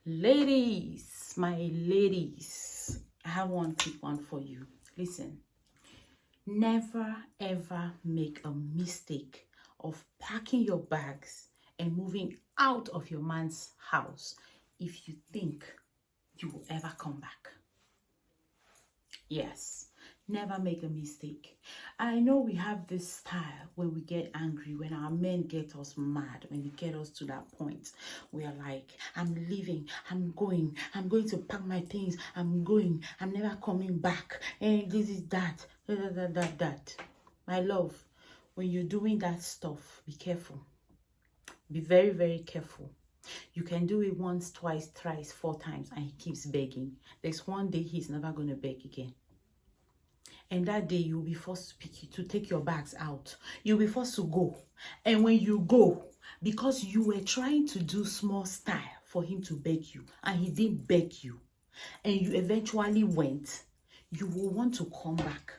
Ladies, my ladies, I have one quick one for you. Listen, never ever make a mistake of packing your bags and moving out of your man's house if you think you will ever come back. Yes, never make a mistake. I know we have this style when we get angry, when our men get us mad, when they get us to that point. We are like, I'm leaving, I'm going to pack my things, I'm going, I'm never coming back. And this is that. My love, when you're doing that stuff, be careful. Be very, very careful. You can do it once, twice, thrice, 4 times, and he keeps begging. There's one day he's never going to beg again. And that day you'll be forced to take your bags out. You'll be forced to go. And when you go, because you were trying to do small style for him to beg you, and he didn't beg you, and you eventually went, you will want to come back.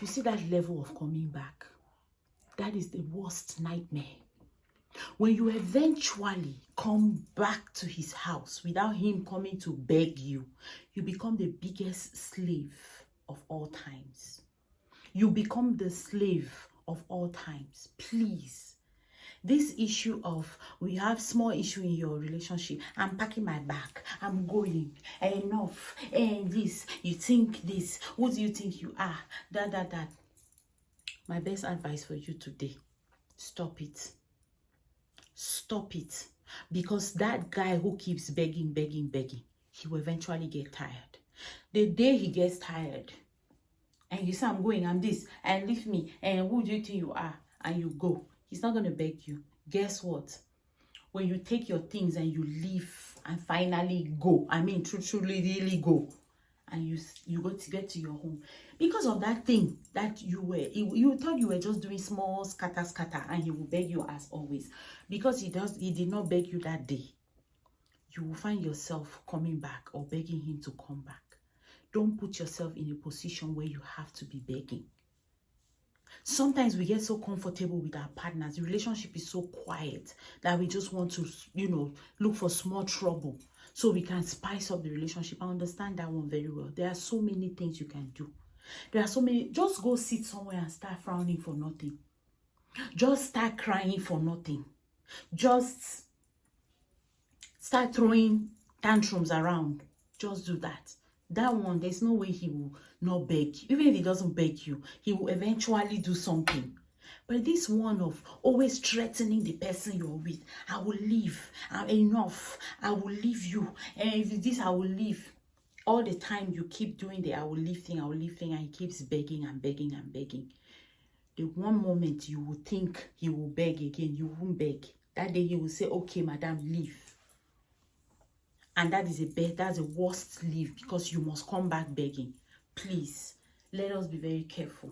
You see that level of coming back? That is the worst nightmare. When you eventually come back to his house without him coming to beg you, you become the biggest slave of all times. You become the slave of all times. Please. This issue of, we have small issue in your relationship. I'm packing my bag. I'm going. Enough. And this. You think this. Who do you think you are? That. My best advice for you today. Stop it. Stop it. Because that guy who keeps begging, he will eventually get tired. The day he gets tired, and you say, I'm going, I'm this, and leave me, and who do you think you are? And you go. He's not going to beg you. Guess what? When you take your things and you leave and finally go, I mean, truly, really go, and you go to get to your home, because of that thing that you thought you were just doing small scatter, and he will beg you as always. Because he did not beg you that day, you will find yourself coming back or begging him to come back. Don't put yourself in a position where you have to be begging. Sometimes we get so comfortable with our partners. The relationship is so quiet that we just want to, look for small trouble so we can spice up the relationship. I understand that one very well. There are so many things you can do. There are so many. Just go sit somewhere and start frowning for nothing. Just start crying for nothing. Just start throwing tantrums around. Just do that. That one, there's no way he will not beg you. Even if he doesn't beg you, he will eventually do something. But this one of always threatening the person you're with, I will leave, I'm enough, I will leave you, and if this, I will leave. All the time you keep doing the I will leave thing, and he keeps begging and begging and begging. The one moment you will think he will beg again, you won't beg. That day he will say, okay, madam, leave. And that's the worst leave, because you must come back begging. Please, let us be very careful.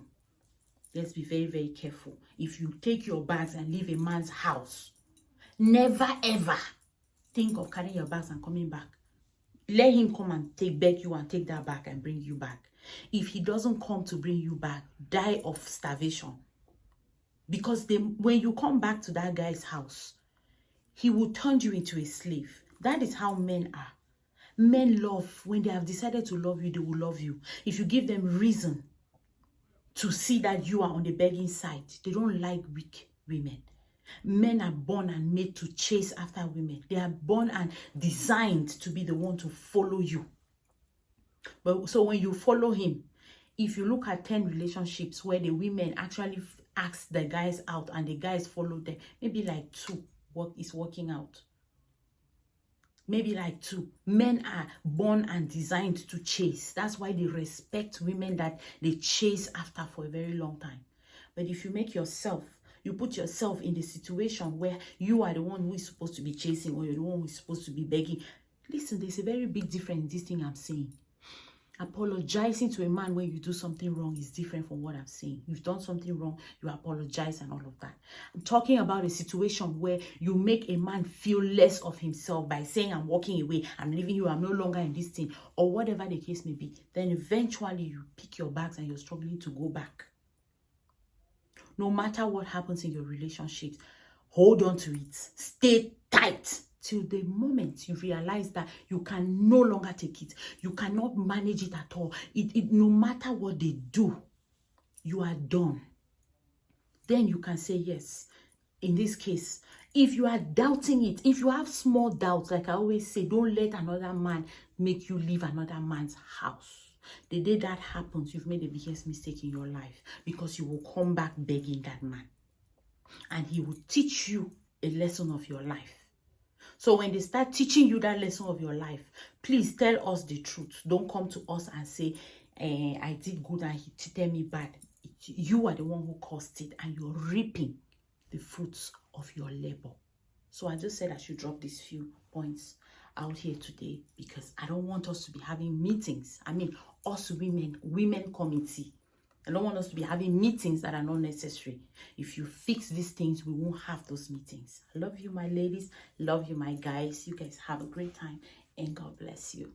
Let's be very, very careful. If you take your bags and leave a man's house, never ever think of carrying your bags and coming back. Let him come and beg you and take that bag and bring you back. If he doesn't come to bring you back, die of starvation. Because when you come back to that guy's house, he will turn you into a slave. That is how men are. Men love, when they have decided to love you, they will love you. If you give them reason to see that you are on the begging side, they don't like weak women. Men are born and made to chase after women. They are born and designed to be the one to follow you. But so when you follow him, if you look at 10 relationships where the women actually ask the guys out and the guys follow them, maybe like 2 is working out. Maybe like 2. Men are born and designed to chase. That's why they respect women that they chase after for a very long time. But if you put yourself in the situation where you are the one who is supposed to be chasing, or you're the one who is supposed to be begging. Listen, there's a very big difference in this thing I'm saying. Apologizing to a man when you do something wrong is different from what I'm saying. You've done something wrong, you apologize and all of that. I'm talking about a situation where you make a man feel less of himself by saying, I'm walking away, I'm leaving you, I'm no longer in this thing, or whatever the case may be. Then eventually you pick your bags and you're struggling to go back. No matter what happens in your relationships, hold on to it. Stay tight till the moment you realize that you can no longer take it. You cannot manage it at all. No matter what they do, you are done. Then you can say yes. In this case, if you are doubting it, if you have small doubts, like I always say, don't let another man make you leave another man's house. The day that happens, you've made the biggest mistake in your life, because you will come back begging that man. And he will teach you a lesson of your life. So when they start teaching you that lesson of your life, please tell us the truth. Don't come to us and say, I did good and he treated me bad. You are the one who caused it, and you're reaping the fruits of your labor. So I just said I should drop these few points out here today, because I don't want us to be having meetings. I mean, us women committee. I don't want us to be having meetings that are not necessary. If you fix these things, we won't have those meetings. I love you, my ladies. Love you, my guys. You guys have a great time, and God bless you.